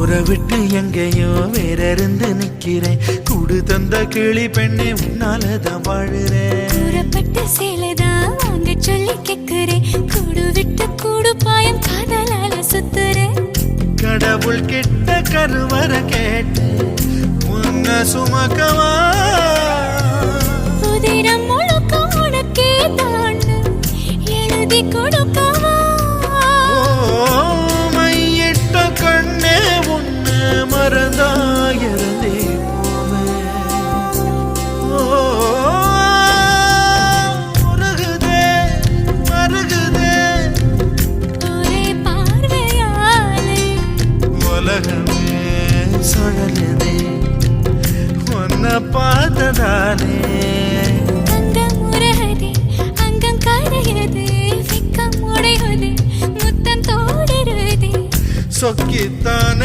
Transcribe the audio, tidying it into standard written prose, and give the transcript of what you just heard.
விட்டு எங்கேயோ வேற இருந்து நிக்கிறேன். கூடு தந்த கிளி பெண்ணே உன்னாலதான் வாழுறேன். கூறப்பட்ட சேலைதான் வாங்க சொல்லி கேக்குறேன். கூடு விட்டு கூடு பாயம் காதலால சுத்துறேன். கடவுள் கிட்ட கருவற கேட்டு உன்ன சுமக்கவா. உதிரம் முழுக்க உனக்கே தான் எழுதி கொடுக்கவா. மையிட்ட கண்ணே உன்ன மறந்தாயிருந்தே மருகுதே ஒரே பார்வையாலே உலகமே சுழலுதே உன்ன பார்த்ததானே. அங்கம் உருகுதே அங்கம் கரையுதே வெக்கம் உடையுதே முத்தம் தோடுருதே சொக்கித்தானே